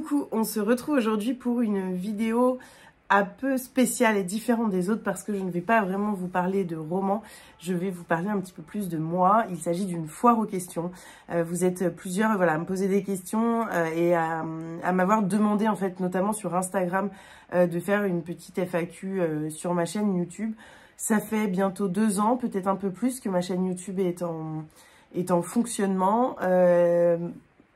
Coucou, on se retrouve aujourd'hui pour une vidéo un peu spéciale et différente des autres parce que je ne vais pas vraiment vous parler de romans, je vais vous parler un petit peu plus de moi. Il s'agit d'une foire aux questions. Vous êtes plusieurs à me poser des questions et à m'avoir demandé en fait, notamment sur Instagram, de faire une petite FAQ sur ma chaîne YouTube. Ça fait bientôt 2 ans, peut-être un peu plus, que ma chaîne YouTube est en fonctionnement.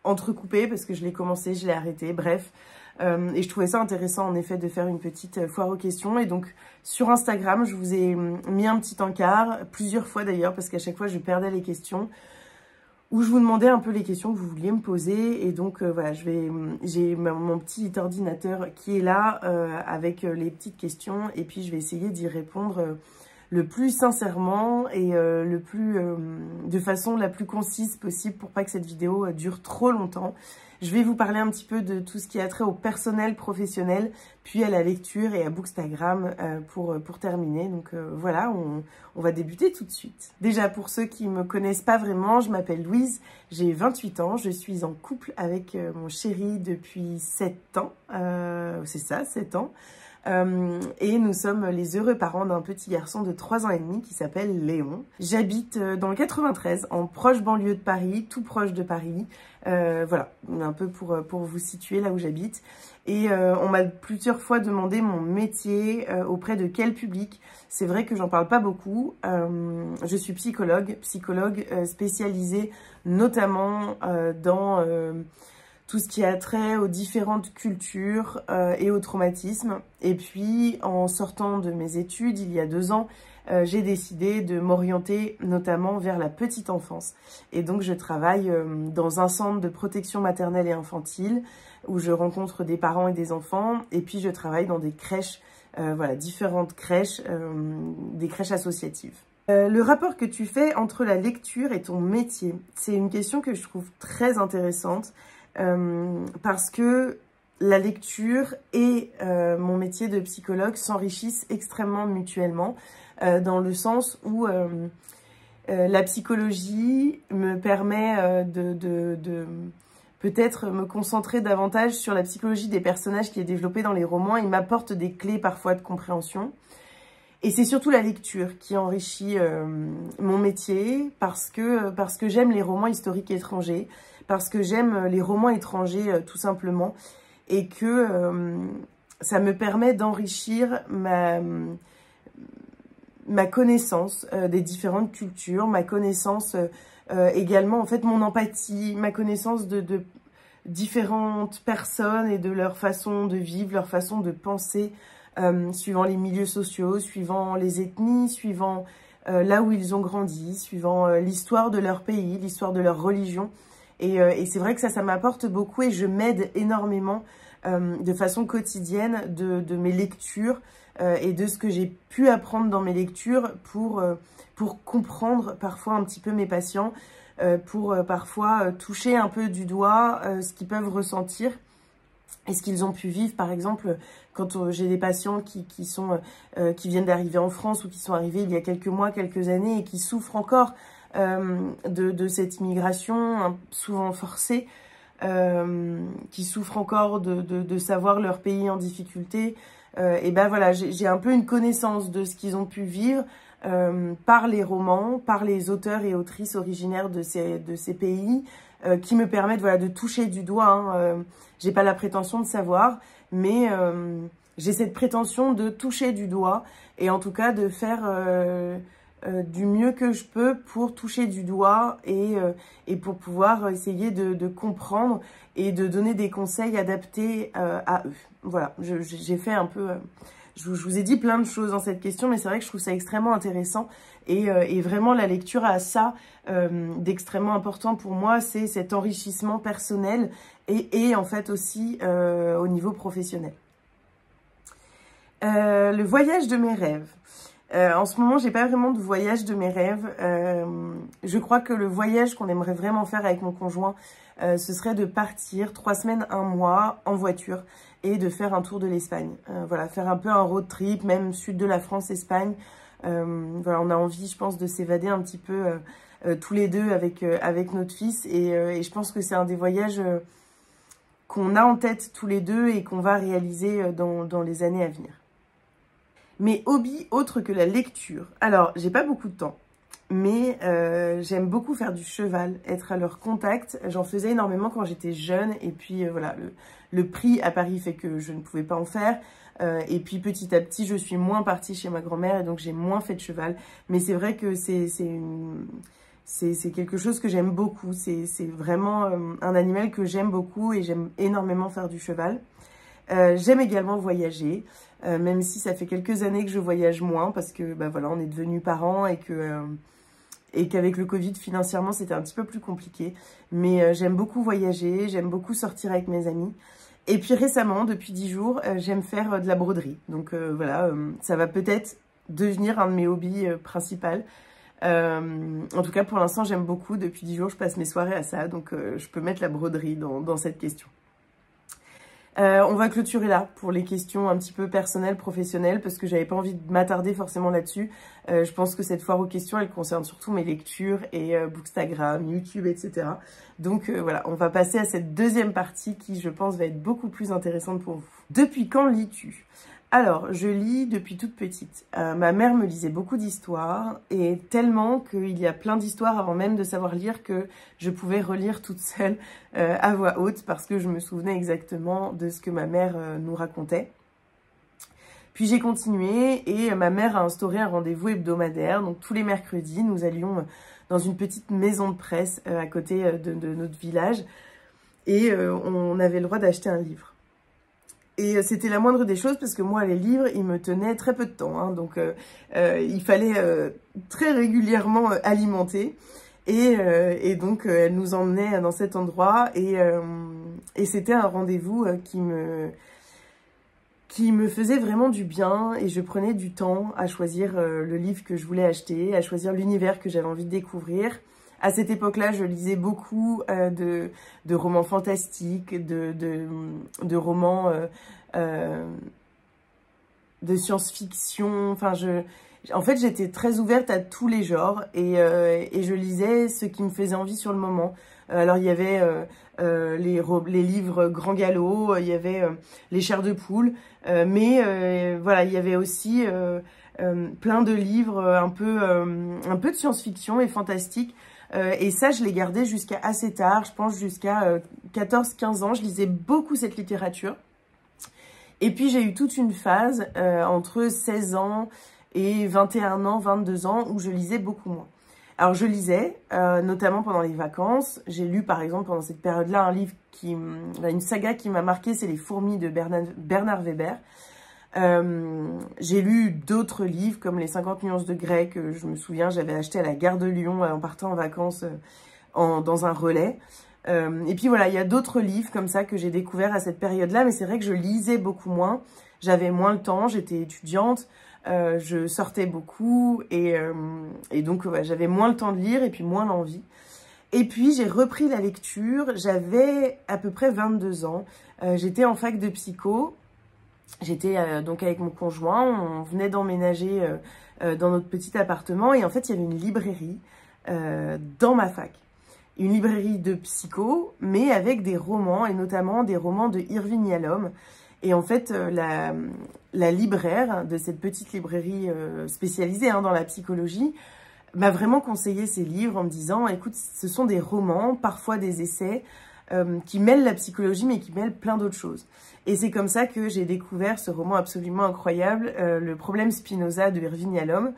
Entrecoupé parce que je l'ai commencé, je l'ai arrêté, bref. Et je trouvais ça intéressant en effet de faire une petite foire aux questions. Et donc sur Instagram, je vous ai mis un petit encart, plusieurs fois d'ailleurs, parce qu'à chaque fois je perdais les questions, où je vous demandais un peu les questions que vous vouliez me poser. Et donc voilà, j'ai mon petit ordinateur qui est là avec les petites questions, et puis je vais essayer d'y répondre le plus sincèrement et de façon la plus concise possible pour pas que cette vidéo dure trop longtemps. Je vais vous parler un petit peu de tout ce qui a trait au personnel professionnel, puis à la lecture et à Bookstagram pour terminer. Donc voilà, on va débuter tout de suite. Déjà, pour ceux qui me connaissent pas vraiment, je m'appelle Louise, j'ai 28 ans, je suis en couple avec mon chéri depuis 7 ans, c'est ça, 7 ans. Et nous sommes les heureux parents d'un petit garçon de 3 ans et demi qui s'appelle Léon. J'habite dans le 93, en proche banlieue de Paris, tout proche de Paris. Voilà, un peu pour vous situer là où j'habite. Et on m'a plusieurs fois demandé mon métier, auprès de quel public. C'est vrai que j'en parle pas beaucoup. Je suis psychologue spécialisée notamment dans tout ce qui a trait aux différentes cultures et au traumatisme. Et puis, en sortant de mes études, il y a 2 ans, j'ai décidé de m'orienter notamment vers la petite enfance. Et donc, je travaille dans un centre de protection maternelle et infantile où je rencontre des parents et des enfants. Et puis, je travaille dans des crèches, voilà, différentes crèches, des crèches associatives. Le rapport que tu fais entre la lecture et ton métier, c'est une question que je trouve très intéressante. Parce que la lecture et mon métier de psychologue s'enrichissent extrêmement mutuellement, dans le sens où la psychologie me permet de peut-être me concentrer davantage sur la psychologie des personnages qui est développée dans les romans. Il m'apporte des clés parfois de compréhension. Et c'est surtout la lecture qui enrichit mon métier parce que j'aime les romans historiques étrangers, parce que j'aime les romans étrangers tout simplement, et que ça me permet d'enrichir ma connaissance des différentes cultures, ma connaissance également, en fait, mon empathie, ma connaissance de différentes personnes et de leur façon de vivre, leur façon de penser, suivant les milieux sociaux, suivant les ethnies, suivant là où ils ont grandi, suivant l'histoire de leur pays, l'histoire de leur religion. Et c'est vrai que ça m'apporte beaucoup et je m'aide énormément de façon quotidienne de mes lectures et de ce que j'ai pu apprendre dans mes lectures pour comprendre parfois un petit peu mes patients, pour parfois toucher un peu du doigt ce qu'ils peuvent ressentir et ce qu'ils ont pu vivre. Par exemple, quand j'ai des patients qui viennent d'arriver en France ou qui sont arrivés il y a quelques mois, quelques années et qui souffrent encore de cette immigration souvent forcée, qui souffrent encore de savoir leur pays en difficulté, et ben voilà, j'ai un peu une connaissance de ce qu'ils ont pu vivre par les romans, par les auteurs et autrices originaires de ces pays, qui me permettent voilà, de toucher du doigt. J'ai pas la prétention de savoir, mais j'ai cette prétention de toucher du doigt et en tout cas de faire du mieux que je peux pour toucher du doigt et pour pouvoir essayer de comprendre et de donner des conseils adaptés à eux. Voilà, j'ai fait un peu... je vous ai dit plein de choses dans cette question, mais c'est vrai que je trouve ça extrêmement intéressant. Et vraiment, la lecture a ça d'extrêmement important pour moi, c'est cet enrichissement personnel et en fait aussi au niveau professionnel. Le voyage de mes rêves. En ce moment, j'ai pas vraiment de voyage de mes rêves. Je crois que le voyage qu'on aimerait vraiment faire avec mon conjoint, ce serait de partir 3 semaines, 1 mois en voiture et de faire un tour de l'Espagne. Voilà, faire un peu un road trip, même sud de la France, Espagne. Voilà, on a envie, je pense, de s'évader un petit peu tous les deux avec notre fils. Et je pense que c'est un des voyages qu'on a en tête tous les deux et qu'on va réaliser dans les années à venir. Mes hobbies autres que la lecture. Alors, j'ai pas beaucoup de temps, mais j'aime beaucoup faire du cheval, être à leur contact. J'en faisais énormément quand j'étais jeune et puis voilà, le prix à Paris fait que je ne pouvais pas en faire. Et puis petit à petit, je suis moins partie chez ma grand-mère et donc j'ai moins fait de cheval. Mais c'est vrai que c'est quelque chose que j'aime beaucoup. C'est vraiment un animal que j'aime beaucoup et j'aime énormément faire du cheval. J'aime également voyager, même si ça fait quelques années que je voyage moins parce que bah voilà, on est devenus parents et qu'avec le Covid, financièrement, c'était un petit peu plus compliqué. Mais j'aime beaucoup voyager, j'aime beaucoup sortir avec mes amis. Et puis récemment, depuis 10 jours, j'aime faire de la broderie. Donc voilà, ça va peut-être devenir un de mes hobbies principaux. En tout cas, pour l'instant, j'aime beaucoup. Depuis 10 jours, je passe mes soirées à ça. Donc je peux mettre la broderie dans cette question. On va clôturer là pour les questions un petit peu personnelles, professionnelles, parce que j'avais pas envie de m'attarder forcément là-dessus. Je pense que cette foire aux questions, elle concerne surtout mes lectures et Bookstagram, YouTube, etc. Donc voilà, on va passer à cette deuxième partie qui, je pense, va être beaucoup plus intéressante pour vous. Depuis quand lis-tu ? Alors, je lis depuis toute petite. Ma mère me lisait beaucoup d'histoires et tellement qu'il y a plein d'histoires avant même de savoir lire que je pouvais relire toute seule à voix haute parce que je me souvenais exactement de ce que ma mère nous racontait. Puis j'ai continué et ma mère a instauré un rendez-vous hebdomadaire. Donc tous les mercredis, nous allions dans une petite maison de presse à côté de notre village et on avait le droit d'acheter un livre. Et c'était la moindre des choses parce que moi, les livres, ils me tenaient très peu de temps. Hein, donc, il fallait très régulièrement alimenter. Et donc, elle nous emmenait dans cet endroit. Et c'était un rendez-vous qui me faisait vraiment du bien. Et je prenais du temps à choisir le livre que je voulais acheter, à choisir l'univers que j'avais envie de découvrir. À cette époque-là, je lisais beaucoup de romans fantastiques, de romans de science-fiction. Enfin, en fait, j'étais très ouverte à tous les genres et je lisais ce qui me faisait envie sur le moment. Alors, il y avait les livres Grand Galop, il y avait les chairs de poule, mais voilà, il y avait aussi plein de livres un peu de science-fiction et fantastique. Et ça, je l'ai gardé jusqu'à assez tard, je pense jusqu'à 14-15 ans. Je lisais beaucoup cette littérature. Et puis, j'ai eu toute une phase entre 16 ans et 21 ans, 22 ans, où je lisais beaucoup moins. Alors, je lisais, notamment pendant les vacances. J'ai lu, par exemple, pendant cette période-là, un livre une saga qui m'a marqué, c'est Les Fourmis de Bernard Weber. J'ai lu d'autres livres comme Les 50 nuances de Grey que je me souviens, j'avais acheté à la gare de Lyon en partant en vacances dans un relais. Et puis voilà, il y a d'autres livres comme ça que j'ai découverts à cette période-là, mais c'est vrai que je lisais beaucoup moins. J'avais moins le temps, j'étais étudiante, je sortais beaucoup et donc ouais, j'avais moins le temps de lire et puis moins l'envie. Et puis j'ai repris la lecture, j'avais à peu près 22 ans, j'étais en fac de psycho. J'étais donc avec mon conjoint, on venait d'emménager dans notre petit appartement et en fait, il y avait une librairie dans ma fac. Une librairie de psycho, mais avec des romans et notamment des romans de Irving Yalom. Et en fait, la libraire de cette petite librairie spécialisée dans la psychologie m'a vraiment conseillé ces livres en me disant « Écoute, ce sont des romans, parfois des essais, qui mêlent la psychologie mais qui mêlent plein d'autres choses. » Et c'est comme ça que j'ai découvert ce roman absolument incroyable, Le problème Spinoza de Irving Yalom.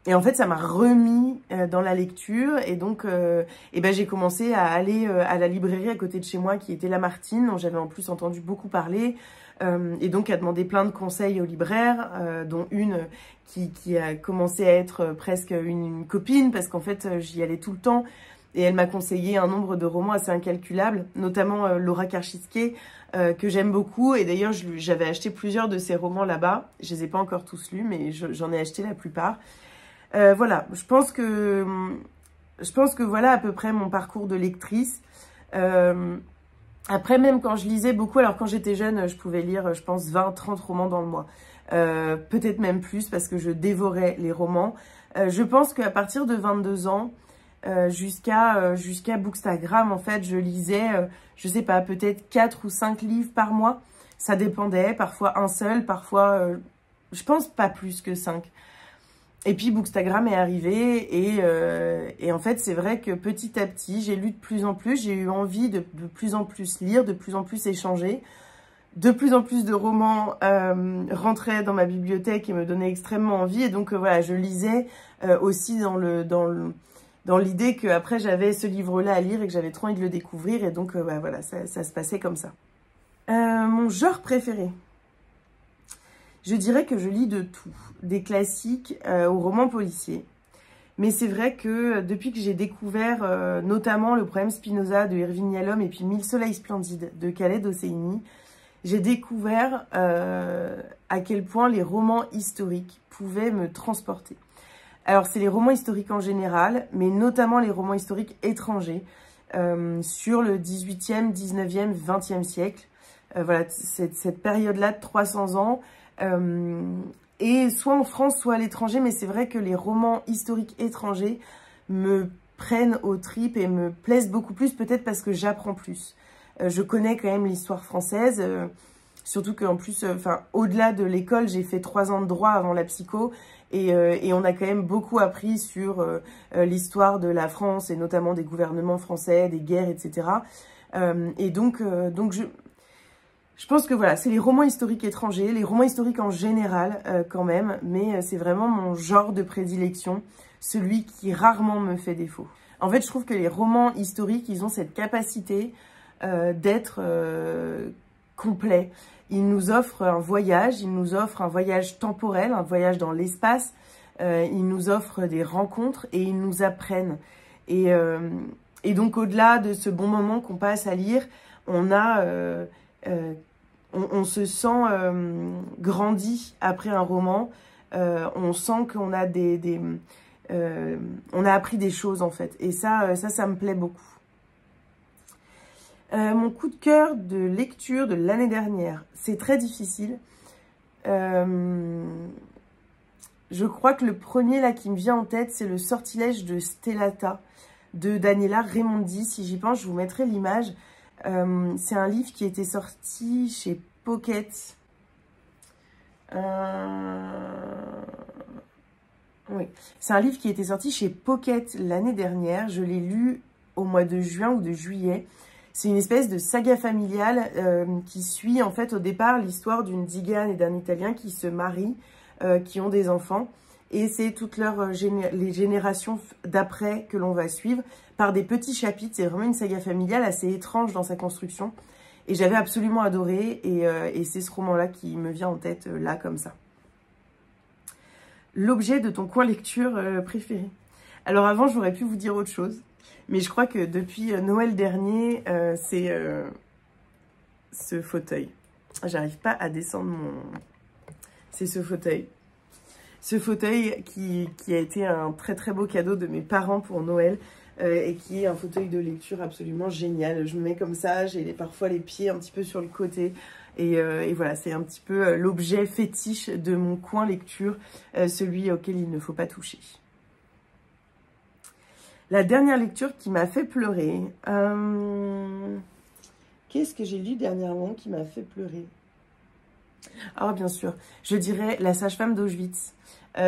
Et en fait, ça m'a remis dans la lecture. Et donc, j'ai commencé à aller à la librairie à côté de chez moi, qui était Lamartine, dont j'avais en plus entendu beaucoup parler. Et donc, à demander plein de conseils aux libraires, dont une qui a commencé à être presque une copine, parce qu'en fait, j'y allais tout le temps. Et elle m'a conseillé un nombre de romans assez incalculable, notamment Laura Karchytske, que j'aime beaucoup. Et d'ailleurs, j'avais acheté plusieurs de ses romans là-bas. Je les ai pas encore tous lus, mais j'en ai acheté la plupart. Voilà, je pense que voilà à peu près mon parcours de lectrice. Après, même quand je lisais beaucoup, alors quand j'étais jeune, je pouvais lire, je pense, 20-30 romans dans le mois. Peut-être même plus, parce que je dévorais les romans. Je pense qu'à partir de 22 ans, jusqu'à Bookstagram. En fait, je lisais, je sais pas, peut-être 4 ou 5 livres par mois. Ça dépendait, parfois un seul, parfois, je pense pas plus que 5. Et puis Bookstagram est arrivé et en fait, c'est vrai que petit à petit, j'ai lu de plus en plus, j'ai eu envie de plus en plus lire, de plus en plus échanger. De plus en plus de romans rentraient dans ma bibliothèque et me donnaient extrêmement envie. Et donc, voilà, je lisais aussi dans l'idée qu'après, j'avais ce livre-là à lire et que j'avais trop envie de le découvrir. Et donc, voilà, ça se passait comme ça. Mon genre préféré. Je dirais que je lis de tout. Des classiques aux romans policiers. Mais c'est vrai que depuis que j'ai découvert notamment le Problème Spinoza de Irving Yalom et puis Mille soleils splendides de Khaled Hosseini, j'ai découvert à quel point les romans historiques pouvaient me transporter. Alors, c'est les romans historiques en général, mais notamment les romans historiques étrangers sur le 18e, 19e, 20e siècle. Voilà, cette période-là de 300 ans, et soit en France, soit à l'étranger, mais c'est vrai que les romans historiques étrangers me prennent aux tripes et me plaisent beaucoup plus, peut-être parce que j'apprends plus. Je connais quand même l'histoire française, surtout qu'en plus, au-delà de l'école, j'ai fait 3 ans de droit avant la psycho, et on a quand même beaucoup appris sur l'histoire de la France, et notamment des gouvernements français, des guerres, etc. Et donc je pense que voilà, c'est les romans historiques étrangers, les romans historiques en général quand même, mais c'est vraiment mon genre de prédilection, celui qui rarement me fait défaut. En fait, je trouve que les romans historiques, ils ont cette capacité d'être complet. Ils nous offrent un voyage temporel, un voyage dans l'espace. Ils nous offrent des rencontres et ils nous apprennent. Et donc, au-delà de ce bon moment qu'on passe à lire, on se sent grandi après un roman. On sent qu'on a on a appris des choses en fait. Et ça me plaît beaucoup. Mon coup de cœur de lecture de l'année dernière, c'est très difficile. Je crois que le premier là qui me vient en tête, c'est Le sortilège de Stellata de Daniela Raimondi. Si j'y pense, je vous mettrai l'image. C'est un livre qui était sorti chez Pocket. Oui, c'est un livre qui était sorti chez Pocket l'année dernière. Je l'ai lu au mois de juin ou de juillet. C'est une espèce de saga familiale qui suit en fait au départ l'histoire d'une Zigane et d'un Italien qui se marient, qui ont des enfants. Et c'est toutes les générations d'après que l'on va suivre par des petits chapitres. C'est vraiment une saga familiale assez étrange dans sa construction. Et j'avais absolument adoré. Et c'est ce roman-là qui me vient en tête là comme ça. L'objet de ton coin lecture préféré. Alors avant, j'aurais pu vous dire autre chose. Mais je crois que depuis Noël dernier, c'est ce fauteuil. J'arrive pas à descendre mon... C'est ce fauteuil. Ce fauteuil qui a été un très très beau cadeau de mes parents pour Noël et qui est un fauteuil de lecture absolument génial. Je me mets comme ça, j'ai parfois les pieds un petit peu sur le côté et voilà, c'est un petit peu l'objet fétiche de mon coin lecture, celui auquel il ne faut pas toucher. La dernière lecture qui m'a fait pleurer. Qu'est-ce que j'ai lu dernièrement qui m'a fait pleurer? Alors bien sûr, je dirais La sage-femme d'Auschwitz.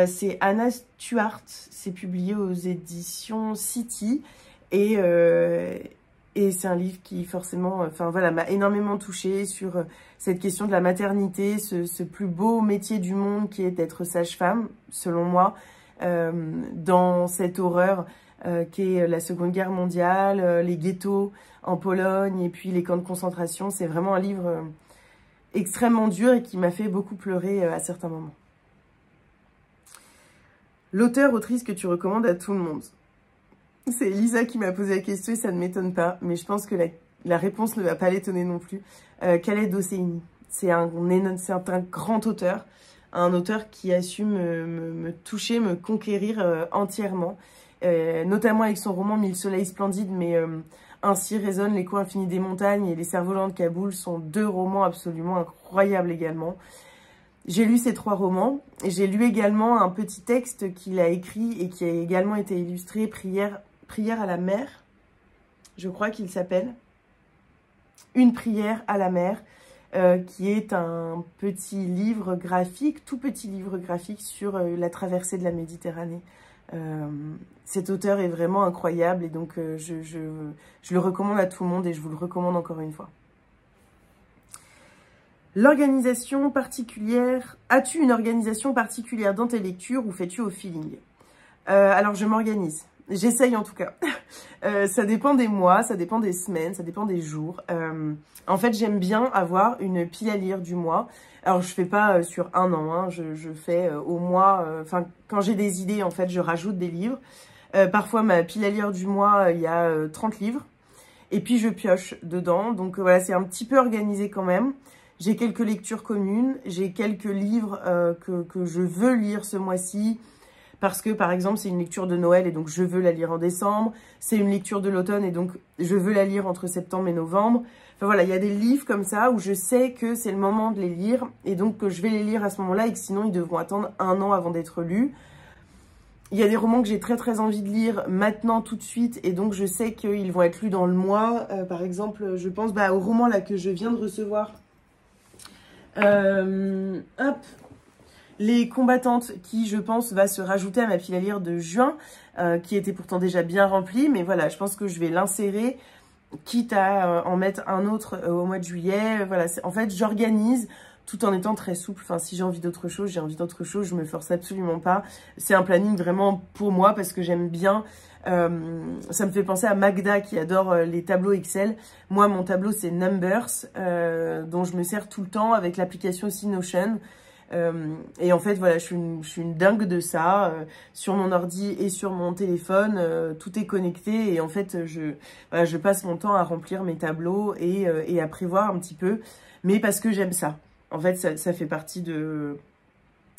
C'est Anna Stuart, c'est publié aux éditions City et c'est un livre qui forcément, voilà, m'a énormément touchée sur cette question de la maternité, ce plus beau métier du monde qui est d'être sage-femme, selon moi, dans cette horreur qu'est la Seconde Guerre mondiale, les ghettos en Pologne et puis les camps de concentration. C'est vraiment un livre extrêmement dur et qui m'a fait beaucoup pleurer à certains moments. L'auteur, autrice que tu recommandes à tout le monde. C'est Lisa qui m'a posé la question et ça ne m'étonne pas, mais je pense que la réponse ne va pas l'étonner non plus. Khaled Hosseini, c'est un grand auteur, un auteur qui a su me toucher, me conquérir entièrement, notamment avec son roman Mille soleils splendides, mais Ainsi résonnent l'écho infini des montagnes et Les cerfs-volants de Kaboul sont 2 romans absolument incroyables également. J'ai lu ces 3 romans. J'ai lu également un petit texte qu'il a écrit et qui a également été illustré, Prière Prière à la mer, je crois qu'il s'appelle. Une prière à la mer, qui est un petit livre graphique, tout petit livre graphique sur la traversée de la Méditerranée. Cet auteur est vraiment incroyable et donc je le recommande à tout le monde et je vous le recommande encore une fois. L'organisation particulière. As-tu une organisation particulière dans tes lectures ou fais-tu au feeling? Alors, je m'organise. J'essaye en tout cas. Ça dépend des mois, ça dépend des semaines, ça dépend des jours. En fait, j'aime bien avoir une pile à lire du mois. Alors, je fais pas sur un an, hein, je fais au mois... Enfin, quand j'ai des idées, en fait, je rajoute des livres. Parfois, ma pile à lire du mois, il y a 30 livres. Et puis, je pioche dedans. Donc, voilà, c'est un petit peu organisé quand même. J'ai quelques lectures communes, j'ai quelques livres que je veux lire ce mois-ci parce que, par exemple, c'est une lecture de Noël et donc je veux la lire en décembre. C'est une lecture de l'automne et donc je veux la lire entre septembre et novembre. Enfin voilà, il y a des livres comme ça où je sais que c'est le moment de les lire et donc que je vais les lire à ce moment-là et que sinon ils devront attendre un an avant d'être lus. Il y a des romans que j'ai très envie de lire maintenant tout de suite et donc je sais qu'ils vont être lus dans le mois. Par exemple, je pense au roman là que je viens de recevoir. Hop, Les combattantes qui, je pense, va se rajouter à ma pile à lire de juin, qui était pourtant déjà bien remplie, mais voilà, je pense que je vais l'insérer, quitte à en mettre un autre au mois de juillet. Voilà, en fait, j'organise tout en étant très souple. Enfin, si j'ai envie d'autre chose, j'ai envie d'autre chose, je me force absolument pas. C'est un planning vraiment pour moi parce que j'aime bien. Ça me fait penser à Magda qui adore les tableaux Excel. Moi, mon tableau, c'est Numbers, dont je me sers tout le temps avec l'application aussi Notion. Et en fait, voilà, je suis une dingue de ça. Sur mon ordi et sur mon téléphone, tout est connecté. Et en fait, je passe mon temps à remplir mes tableaux et à prévoir un petit peu. Mais parce que j'aime ça. En fait, ça fait partie de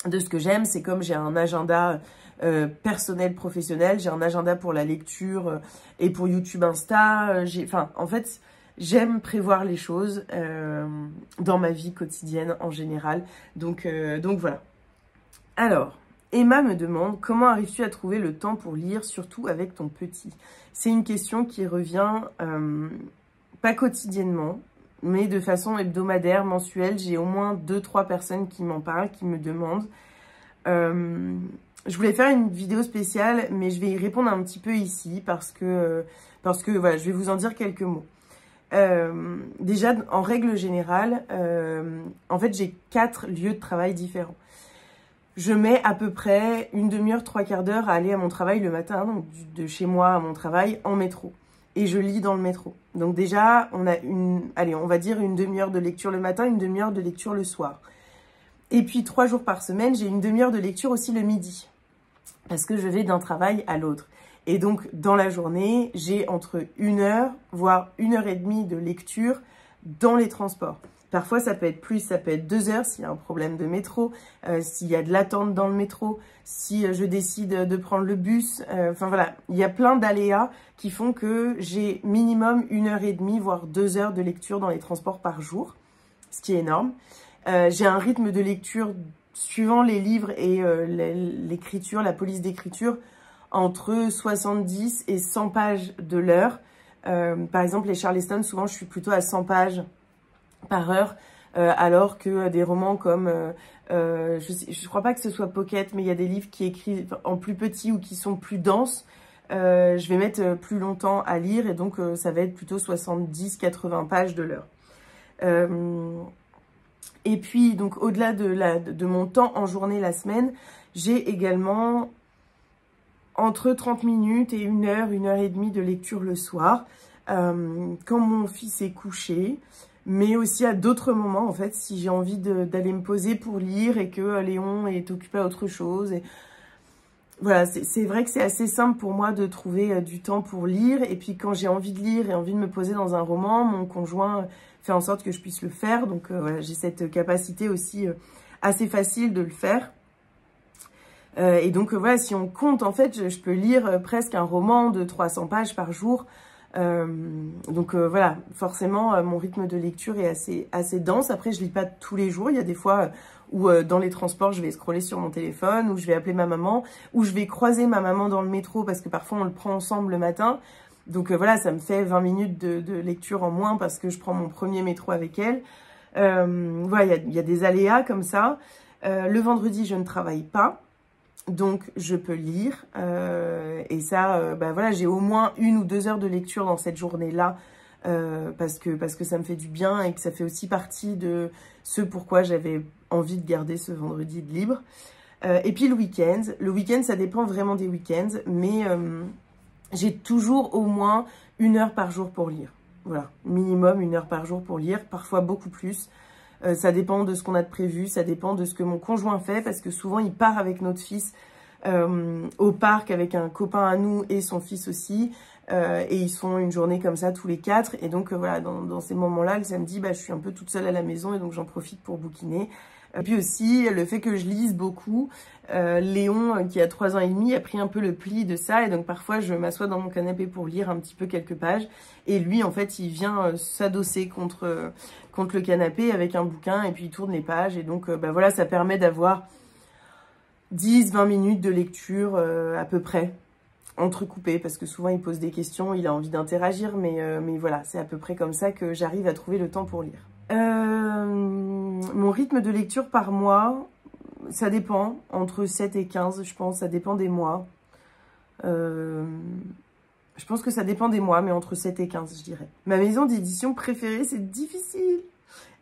ce que j'aime. C'est comme j'ai un agenda personnel, professionnel. J'ai un agenda pour la lecture et pour YouTube, Insta. Enfin, en fait, j'aime prévoir les choses dans ma vie quotidienne en général. Donc voilà. Alors, Emma me demande, comment arrives-tu à trouver le temps pour lire, surtout avec ton petit? C'est une question qui revient pas quotidiennement, mais de façon hebdomadaire, mensuelle. J'ai au moins 2-3 personnes qui m'en parlent, qui me demandent. Je voulais faire une vidéo spéciale, mais je vais y répondre un petit peu ici parce que voilà, je vais vous en dire quelques mots. Déjà, en règle générale, en fait, j'ai 4 lieux de travail différents. Je mets à peu près une demi-heure, 3/4 d'heure à aller à mon travail le matin, donc de chez moi à mon travail en métro. Et je lis dans le métro. Donc déjà, on a on va dire une demi-heure de lecture le matin, une demi-heure de lecture le soir. Et puis 3 jours par semaine, j'ai une demi-heure de lecture aussi le midi. Parce que je vais d'un travail à l'autre. Et donc, dans la journée, j'ai entre 1 heure, voire 1h30 de lecture dans les transports. Parfois, ça peut être plus, ça peut être 2 heures s'il y a un problème de métro, s'il y a de l'attente dans le métro, si je décide de prendre le bus. Enfin voilà, il y a plein d'aléas qui font que j'ai minimum 1h30, voire 2 heures de lecture dans les transports par jour, ce qui est énorme. J'ai un rythme de lecture suivant les livres et l'écriture, la police d'écriture, entre 70 et 100 pages de l'heure. Par exemple, les Charleston, souvent, je suis plutôt à 100 pages par heure, alors que des romans comme, je crois pas que ce soit Pocket, mais il y a des livres qui écrivent en plus petit ou qui sont plus denses. Je vais mettre plus longtemps à lire et donc ça va être plutôt 70-80 pages de l'heure. Et puis, donc, au-delà de mon temps en journée la semaine, j'ai également entre 30 minutes et 1 heure, 1h30 de lecture le soir, quand mon fils est couché, mais aussi à d'autres moments, en fait, si j'ai envie d'aller me poser pour lire et que Léon est occupé à autre chose. Et voilà, c'est vrai que c'est assez simple pour moi de trouver du temps pour lire. Et puis, quand j'ai envie de lire et envie de me poser dans un roman, mon conjoint fait en sorte que je puisse le faire. Donc, voilà, j'ai cette capacité aussi assez facile de le faire. Et donc, voilà, si on compte, en fait, je peux lire presque un roman de 300 pages par jour. Donc, voilà, forcément, mon rythme de lecture est assez dense. Après, je lis pas tous les jours. Il y a des fois ou dans les transports, je vais scroller sur mon téléphone, ou je vais appeler ma maman, ou je vais croiser ma maman dans le métro parce que parfois on le prend ensemble le matin. Donc voilà, ça me fait 20 minutes de lecture en moins parce que je prends mon premier métro avec elle. Voilà, il y a des aléas comme ça. Le vendredi, je ne travaille pas, donc je peux lire. Et ça, bah voilà, j'ai au moins 1 ou 2 heures de lecture dans cette journée-là parce que ça me fait du bien et que ça fait aussi partie de ce pourquoi j'avais envie de garder ce vendredi de libre. Et puis le week-end, ça dépend vraiment des week-ends, mais j'ai toujours au moins 1 heure par jour pour lire. Voilà, minimum 1 heure par jour pour lire, parfois beaucoup plus. Ça dépend de ce qu'on a de prévu, ça dépend de ce que mon conjoint fait, parce que souvent il part avec notre fils au parc avec un copain à nous et son fils aussi. Et ils se font une journée comme ça tous les 4. Et donc voilà, dans ces moments-là, le samedi, bah, je suis un peu toute seule à la maison et donc j'en profite pour bouquiner. Et puis aussi, le fait que je lise beaucoup, Léon, qui a 3 ans et demi, a pris un peu le pli de ça. Et donc parfois, je m'assois dans mon canapé pour lire un petit peu quelques pages. Et lui, en fait, il vient s'adosser contre le canapé avec un bouquin et puis il tourne les pages. Et donc, bah, voilà, ça permet d'avoir 10-20 minutes de lecture à peu près, entrecoupées, parce que souvent, il pose des questions, il a envie d'interagir. Mais voilà, c'est à peu près comme ça que j'arrive à trouver le temps pour lire. Mon rythme de lecture par mois, ça dépend, entre 7 et 15, je pense, ça dépend des mois. Je pense que ça dépend des mois, mais entre 7 et 15, je dirais. Ma maison d'édition préférée, c'est difficile.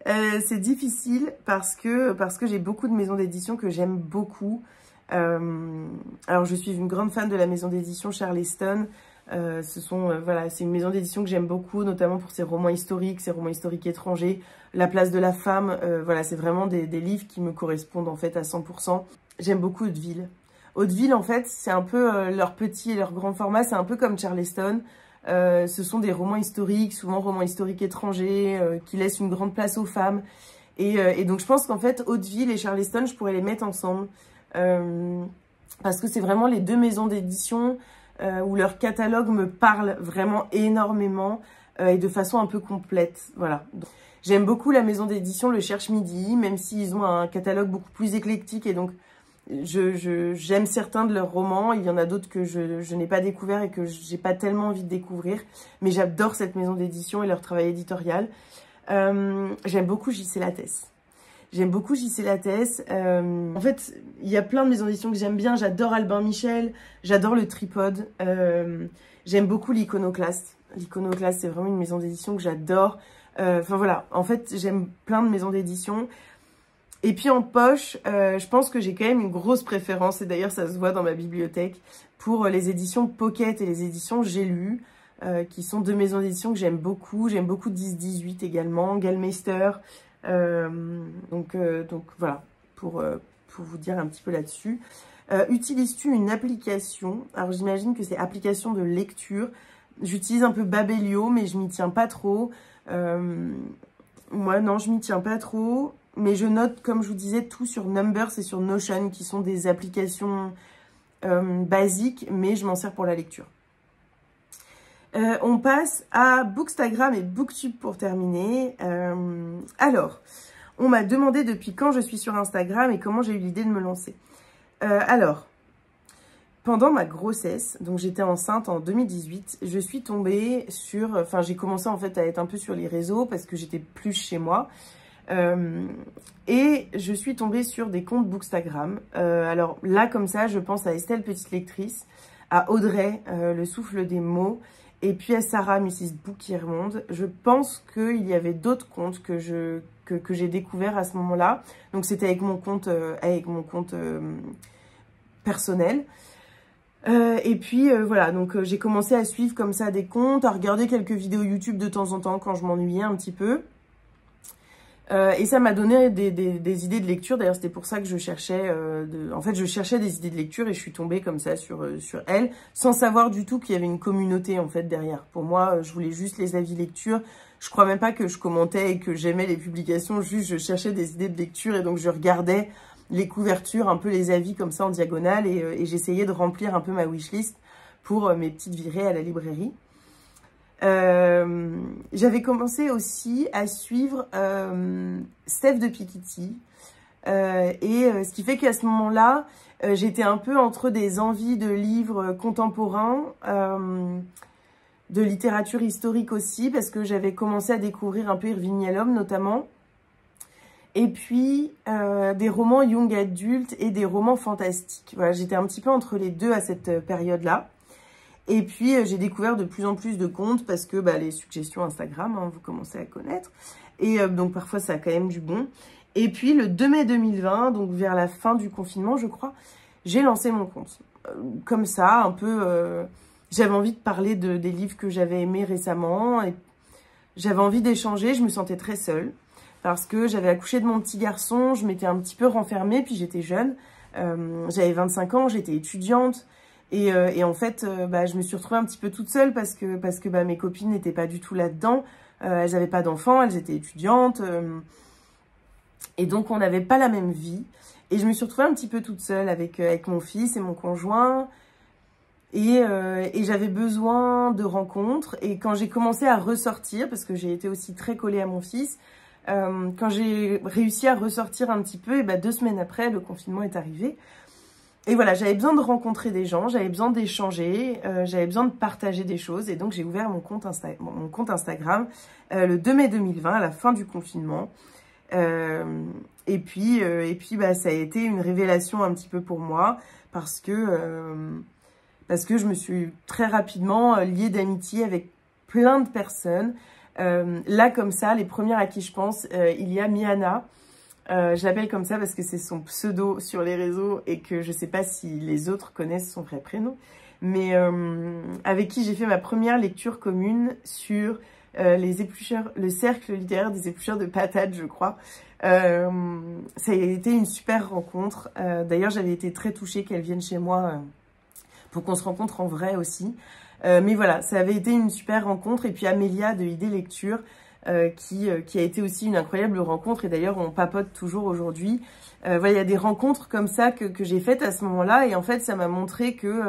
C'est difficile parce que j'ai beaucoup de maisons d'édition que j'aime beaucoup. Alors, je suis une grande fan de la maison d'édition Charleston. Voilà, c'est une maison d'édition que j'aime beaucoup, notamment pour ses romans historiques étrangers, La place de la femme. Voilà, c'est vraiment des livres qui me correspondent en fait à 100%. J'aime beaucoup Hauteville. Hauteville, en fait, c'est un peu leur petit et leur grand format, c'est un peu comme Charleston. Ce sont des romans historiques, souvent romans historiques étrangers, qui laissent une grande place aux femmes. Et donc, je pense qu'en fait, Hauteville et Charleston, je pourrais les mettre ensemble. Parce que c'est vraiment les 2 maisons d'édition où leur catalogue me parle vraiment énormément et de façon un peu complète. Voilà. J'aime beaucoup la maison d'édition Le Cherche Midi, même s'ils ont un catalogue beaucoup plus éclectique. Et donc, j'aime certains de leurs romans. Il y en a d'autres que je n'ai pas découvert et que j'ai pas tellement envie de découvrir. Mais j'adore cette maison d'édition et leur travail éditorial. J'aime beaucoup J.C. Lattès. J'aime beaucoup J.C. Lattès. En fait, il y a plein de maisons d'édition que j'aime bien. J'adore Albin Michel, j'adore le Tripode. J'aime beaucoup l'Iconoclaste. L'Iconoclaste, c'est vraiment une maison d'édition que j'adore. Enfin voilà, en fait, j'aime plein de maisons d'édition. Et puis en poche, je pense que j'ai quand même une grosse préférence, et d'ailleurs ça se voit dans ma bibliothèque, pour les éditions Pocket et les éditions J'ai lu, qui sont 2 maisons d'édition que j'aime beaucoup. J'aime beaucoup 10-18 également, Gallmeister. Donc voilà, pour vous dire un petit peu là-dessus. Utilises-tu une application? Alors j'imagine que c'est application de lecture. J'utilise un peu Babelio, mais je m'y tiens pas trop. Moi non, je m'y tiens pas trop. Mais je note, comme je vous disais, tout sur Numbers et sur Notion, qui sont des applications basiques, mais je m'en sers pour la lecture. On passe à Bookstagram et Booktube pour terminer. Alors, on m'a demandé depuis quand je suis sur Instagram et comment j'ai eu l'idée de me lancer. Alors, pendant ma grossesse, donc j'étais enceinte en 2018, je suis tombée sur... Enfin, j'ai commencé en fait à être un peu sur les réseaux parce que j'étais plus chez moi. Et je suis tombée sur des comptes Bookstagram. Alors là, comme ça, je pense à Estelle Petite Lectrice, à Audrey, Le Souffle des mots, et puis à Sarah, Mrs. Book qui remonte. Je pense qu'il y avait d'autres comptes que j'ai découvert à ce moment-là. Donc c'était avec mon compte personnel. Et puis voilà, donc j'ai commencé à suivre comme ça des comptes, à regarder quelques vidéos YouTube de temps en temps quand je m'ennuyais un petit peu. Et ça m'a donné des idées de lecture. D'ailleurs, c'était pour ça que je cherchais, en fait, je cherchais des idées de lecture et je suis tombée comme ça sur elle, sans savoir du tout qu'il y avait une communauté en fait derrière. Pour moi, je voulais juste les avis lecture. Je crois même pas que je commentais et que j'aimais les publications. Juste, je cherchais des idées de lecture et donc je regardais les couvertures, un peu les avis comme ça en diagonale et j'essayais de remplir un peu ma wishlist pour mes petites virées à la librairie. J'avais commencé aussi à suivre Steph de Piketty. Ce qui fait qu'à ce moment-là, j'étais un peu entre des envies de livres contemporains, de littérature historique aussi, parce que j'avais commencé à découvrir un peu Irving Yalom notamment, et puis des romans young adultes et des romans fantastiques. Voilà, j'étais un petit peu entre les deux à cette période-là. Et puis j'ai découvert de plus en plus de comptes parce que les suggestions Instagram, hein, vous commencez à connaître. Et donc parfois ça a quand même du bon. Et puis le 2 mai 2020, donc vers la fin du confinement je crois, j'ai lancé mon compte. Comme ça, un peu, j'avais envie de parler des livres que j'avais aimés récemment. Et j'avais envie d'échanger, je me sentais très seule. Parce que j'avais accouché de mon petit garçon, je m'étais un petit peu renfermée, puis j'étais jeune. J'avais 25 ans, j'étais étudiante. Et en fait, je me suis retrouvée un petit peu toute seule parce que mes copines n'étaient pas du tout là-dedans. Elles n'avaient pas d'enfants, elles étaient étudiantes. Et donc, on n'avait pas la même vie. Et je me suis retrouvée un petit peu toute seule avec mon fils et mon conjoint. Et j'avais besoin de rencontres. Et quand j'ai commencé à ressortir, parce que j'ai été aussi très collée à mon fils, quand j'ai réussi à ressortir un petit peu, et 2 semaines après, le confinement est arrivé. Et voilà, j'avais besoin de rencontrer des gens, j'avais besoin d'échanger, j'avais besoin de partager des choses. Et donc, j'ai ouvert mon compte Instagram le 2 mai 2020, à la fin du confinement. Et puis, ça a été une révélation un petit peu pour moi parce que je me suis très rapidement liée d'amitié avec plein de personnes. Là, comme ça, les premières à qui je pense, il y a Miana. Je l'appelle comme ça parce que c'est son pseudo sur les réseaux et que je ne sais pas si les autres connaissent son vrai prénom. Mais avec qui j'ai fait ma première lecture commune sur les éplucheurs, le cercle littéraire des éplucheurs de patates, je crois. Ça a été une super rencontre. D'ailleurs, j'avais été très touchée qu'elle vienne chez moi pour qu'on se rencontre en vrai aussi. Mais voilà, ça avait été une super rencontre. Et puis Amélia de Idée Lecture, qui a été aussi une incroyable rencontre. Et d'ailleurs, on papote toujours aujourd'hui. Voilà, il y a des rencontres comme ça que j'ai faites à ce moment-là. Et en fait, ça m'a montré que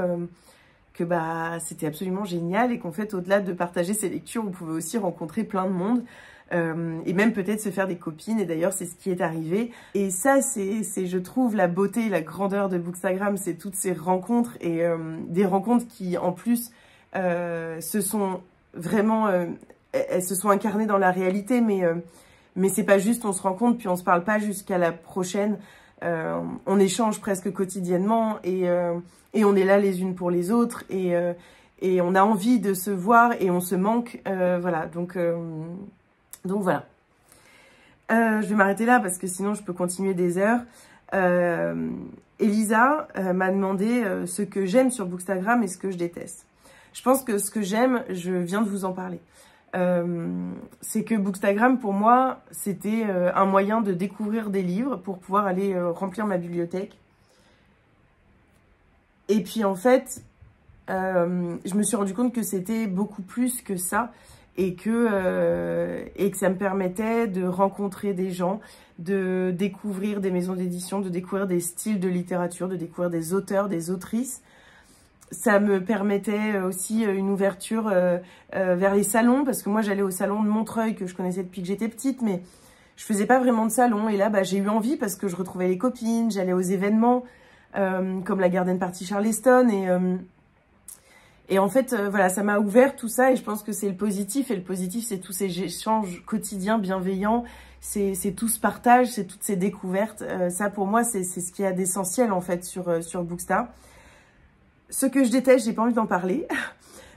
c'était absolument génial. Et qu'en fait, au-delà de partager ces lectures, on pouvait aussi rencontrer plein de monde. Et même peut-être se faire des copines. Et d'ailleurs, c'est ce qui est arrivé. Et ça, c'est je trouve, la beauté, la grandeur de Bookstagram. C'est toutes ces rencontres. Et des rencontres qui, en plus, se sont vraiment... elles se sont incarnées dans la réalité, mais c'est pas juste on se rencontre puis on se parle pas jusqu'à la prochaine. On échange presque quotidiennement et on est là les unes pour les autres et on a envie de se voir et on se manque. Voilà, donc voilà. Je vais m'arrêter là parce que sinon je peux continuer des heures. Elisa m'a demandé ce que j'aime sur Bookstagram et ce que je déteste. Je pense que ce que j'aime, je viens de vous en parler. C'est que Bookstagram, pour moi, c'était un moyen de découvrir des livres pour pouvoir aller remplir ma bibliothèque. Et puis, en fait, je me suis rendu compte que c'était beaucoup plus que ça et que ça me permettait de rencontrer des gens, de découvrir des maisons d'édition, de découvrir des styles de littérature, de découvrir des auteurs, des autrices. Ça me permettait aussi une ouverture vers les salons, parce que moi j'allais au salon de Montreuil que je connaissais depuis que j'étais petite, mais je faisais pas vraiment de salon. Et là, j'ai eu envie parce que je retrouvais les copines, j'allais aux événements comme la Garden Party Charleston. Et en fait, voilà, ça m'a ouvert tout ça et je pense que c'est le positif. Et le positif, c'est tous ces échanges quotidiens bienveillants, c'est tout ce partage, c'est toutes ces découvertes. Ça, pour moi, c'est ce qu'il y a d'essentiel en fait sur Bookstar. Ce que je déteste, j'ai pas envie d'en parler.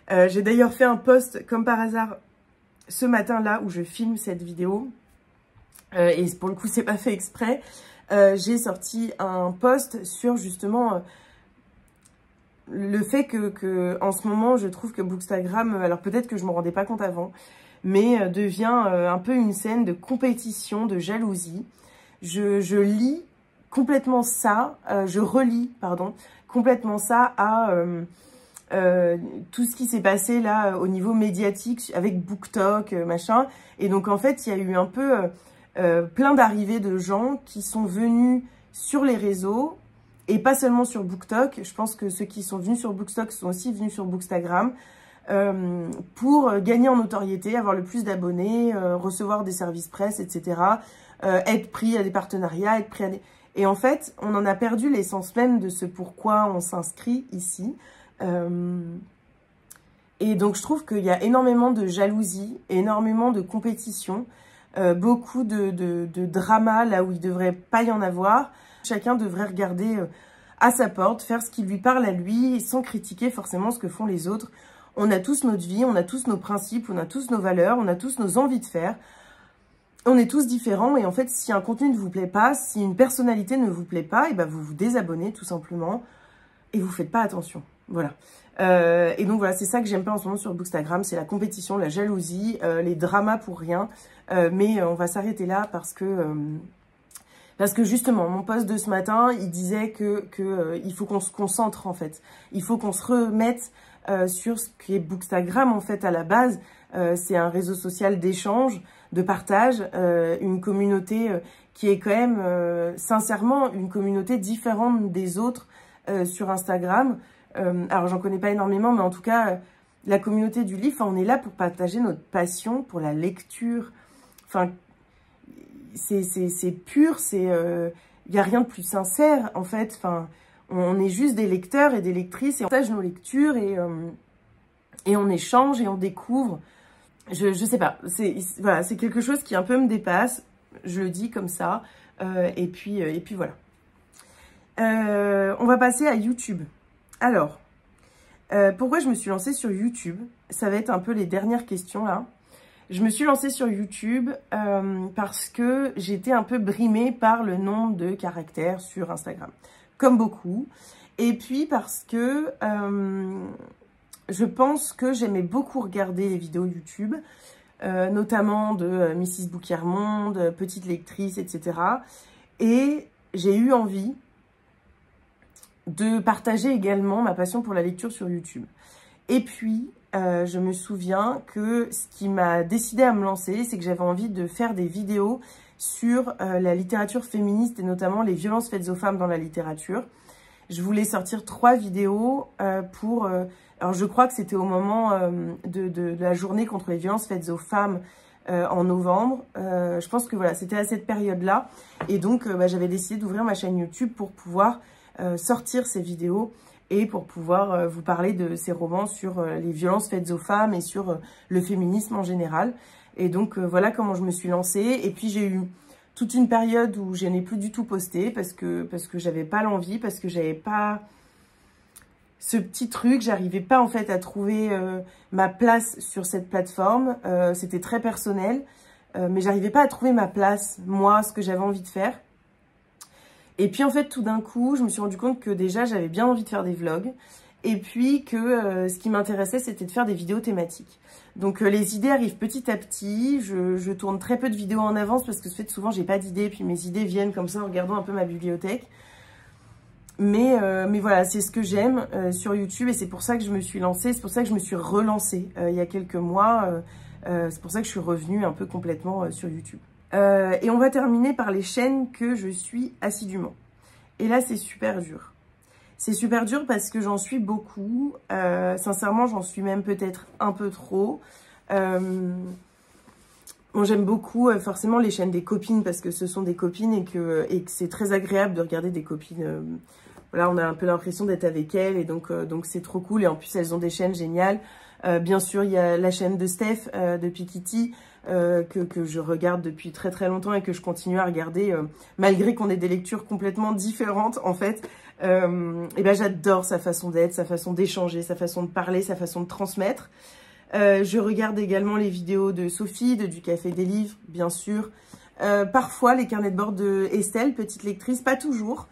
J'ai d'ailleurs fait un post, comme par hasard, ce matin-là, où je filme cette vidéo. Et pour le coup, c'est pas fait exprès. J'ai sorti un post sur, justement, le fait que en ce moment, je trouve que Bookstagram, alors peut-être que je me rendais pas compte avant, mais devient un peu une scène de compétition, de jalousie. Je lis complètement ça, je relis, pardon, complètement ça à tout ce qui s'est passé là au niveau médiatique avec BookTok, machin. Et donc en fait, il y a eu un peu plein d'arrivées de gens qui sont venus sur les réseaux et pas seulement sur BookTok. Je pense que ceux qui sont venus sur BookTok sont aussi venus sur Bookstagram pour gagner en notoriété, avoir le plus d'abonnés, recevoir des services presse, etc. être pris à des partenariats, être pris à des... Et en fait, on en a perdu l'essence même de ce pourquoi on s'inscrit ici. Et donc, je trouve qu'il y a énormément de jalousie, énormément de compétition, beaucoup de drama là où il ne devrait pas y en avoir. Chacun devrait regarder à sa porte, faire ce qui lui parle à lui, sans critiquer forcément ce que font les autres. On a tous notre vie, on a tous nos principes, on a tous nos valeurs, on a tous nos envies de faire. On est tous différents et en fait, si un contenu ne vous plaît pas, si une personnalité ne vous plaît pas, et ben vous vous désabonnez tout simplement et vous faites pas attention. Voilà. Et donc voilà, c'est ça que j'aime pas en ce moment sur Bookstagram, c'est la compétition, la jalousie, les dramas pour rien. Mais on va s'arrêter là parce que justement, mon post de ce matin, il disait il faut qu'on se concentre en fait. Il faut qu'on se remette sur ce qui est Bookstagram en fait à la base. C'est un réseau social d'échange, de partage, une communauté qui est quand même sincèrement une communauté différente des autres sur Instagram. Alors j'en connais pas énormément, mais en tout cas la communauté du livre, on est là pour partager notre passion pour la lecture. Enfin, c'est pur, il y a rien de plus sincère en fait. Enfin, on est juste des lecteurs et des lectrices et on partage nos lectures et on échange et on découvre. Je sais pas, voilà, c'est quelque chose qui un peu me dépasse. Je le dis comme ça. Et puis voilà. On va passer à YouTube. Alors, pourquoi je me suis lancée sur YouTube? Ça va être un peu les dernières questions là. Je me suis lancée sur YouTube parce que j'étais un peu brimée par le nombre de caractères sur Instagram, comme beaucoup. Et puis parce que je pense que j'aimais beaucoup regarder les vidéos YouTube, notamment de Mrs Bookiermonde, Petite Lectrice, etc. Et j'ai eu envie de partager également ma passion pour la lecture sur YouTube. Et puis, je me souviens que ce qui m'a décidé à me lancer, c'est que j'avais envie de faire des vidéos sur la littérature féministe et notamment les violences faites aux femmes dans la littérature. Je voulais sortir 3 vidéos alors je crois que c'était au moment de la journée contre les violences faites aux femmes en novembre. Je pense que voilà, c'était à cette période-là. Et donc, j'avais décidé d'ouvrir ma chaîne YouTube pour pouvoir sortir ces vidéos et pour pouvoir vous parler de ces romans sur les violences faites aux femmes et sur le féminisme en général. Et donc, voilà comment je me suis lancée. Et puis, j'ai eu toute une période où je n'ai plus du tout posté parce que j'avais pas l'envie, parce que j'avais pas ce petit truc, j'arrivais pas en fait à trouver ma place sur cette plateforme. C'était très personnel, mais j'arrivais pas à trouver ma place, moi, ce que j'avais envie de faire. Et puis en fait, tout d'un coup, je me suis rendu compte que déjà, j'avais bien envie de faire des vlogs. Et puis que ce qui m'intéressait, c'était de faire des vidéos thématiques. Donc les idées arrivent petit à petit. Je tourne très peu de vidéos en avance parce que souvent, j'ai pas d'idées. Puis mes idées viennent comme ça en regardant un peu ma bibliothèque. Mais voilà, c'est ce que j'aime sur YouTube. Et c'est pour ça que je me suis lancée. C'est pour ça que je me suis relancée il y a quelques mois. C'est pour ça que je suis revenue un peu complètement sur YouTube. Et on va terminer par les chaînes que je suis assidûment. Et là, c'est super dur. C'est super dur parce que j'en suis beaucoup. Sincèrement, j'en suis même peut-être un peu trop. Bon, j'aime beaucoup forcément les chaînes des copines parce que ce sont des copines et que c'est très agréable de regarder des copines. Voilà, on a un peu l'impression d'être avec elles et donc c'est trop cool. Et en plus, elles ont des chaînes géniales. Bien sûr, il y a la chaîne de Steph, de Piketty, que je regarde depuis très très longtemps et que je continue à regarder malgré qu'on ait des lectures complètement différentes en fait. Et ben j'adore sa façon d'être, sa façon d'échanger, sa façon de parler, sa façon de transmettre. Je regarde également les vidéos de Sophie, du Café des Livres, bien sûr. Parfois les carnets de bord de Estelle, Petite Lectrice, pas toujours.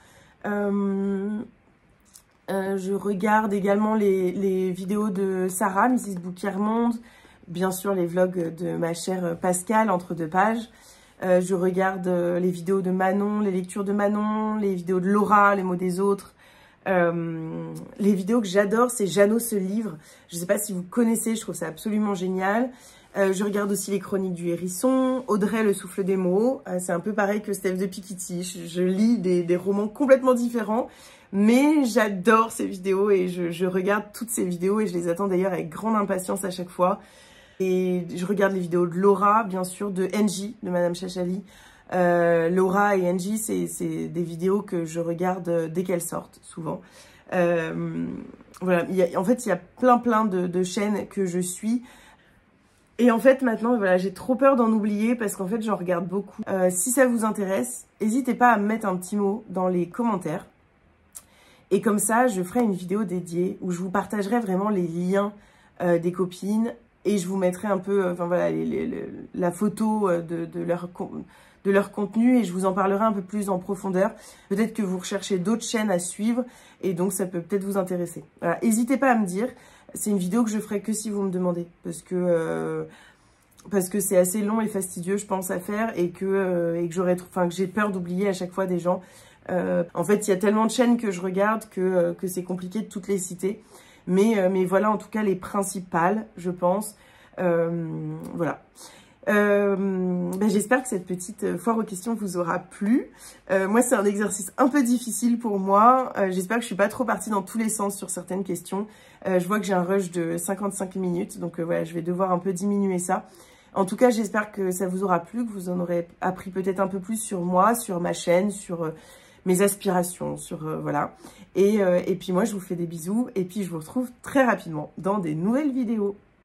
Je regarde également les vidéos de Sarah, Mrs Bookiermonde, bien sûr les vlogs de ma chère Pascale, entre deux pages. Je regarde les vidéos de Manon, les lectures de Manon, les vidéos de Laura, les mots des autres. Les vidéos que j'adore, c'est Jeannot se livre. Je ne sais pas si vous connaissez, je trouve ça absolument génial. Je regarde aussi les chroniques du hérisson, Audrey le souffle des mots. C'est un peu pareil que Steph de Piketty. Je lis des romans complètement différents. Mais j'adore ces vidéos et je regarde toutes ces vidéos et je les attends d'ailleurs avec grande impatience à chaque fois. Et je regarde les vidéos de Laura, bien sûr, de NJ, de Madame Chachali, Laura et Angie, c'est des vidéos que je regarde dès qu'elles sortent, souvent. Voilà, en fait, il y a plein de chaînes que je suis. Et en fait, maintenant, voilà, j'ai trop peur d'en oublier parce qu'en fait, j'en regarde beaucoup. Si ça vous intéresse, n'hésitez pas à me mettre un petit mot dans les commentaires. Et comme ça, je ferai une vidéo dédiée où je vous partagerai vraiment les liens des copines et je vous mettrai un peu, enfin voilà, la photo de leur contenu et je vous en parlerai un peu plus en profondeur. Peut-être que vous recherchez d'autres chaînes à suivre et donc ça peut peut-être vous intéresser. Voilà, n'hésitez pas à me dire. C'est une vidéo que je ferai que si vous me demandez parce que c'est assez long et fastidieux, je pense, à faire et que j'ai peur d'oublier à chaque fois des gens. En fait, il y a tellement de chaînes que je regarde que c'est compliqué de toutes les citer. Mais voilà, en tout cas, les principales, je pense. Voilà. J'espère que cette petite foire aux questions vous aura plu. Moi, c'est un exercice un peu difficile pour moi. J'espère que je suis pas trop partie dans tous les sens sur certaines questions. Je vois que j'ai un rush de 55 minutes, donc voilà, je vais devoir un peu diminuer ça. En tout cas, j'espère que ça vous aura plu, que vous en aurez appris peut-être un peu plus sur moi, sur ma chaîne, sur mes aspirations, sur voilà. Et puis moi, je vous fais des bisous et puis je vous retrouve très rapidement dans des nouvelles vidéos.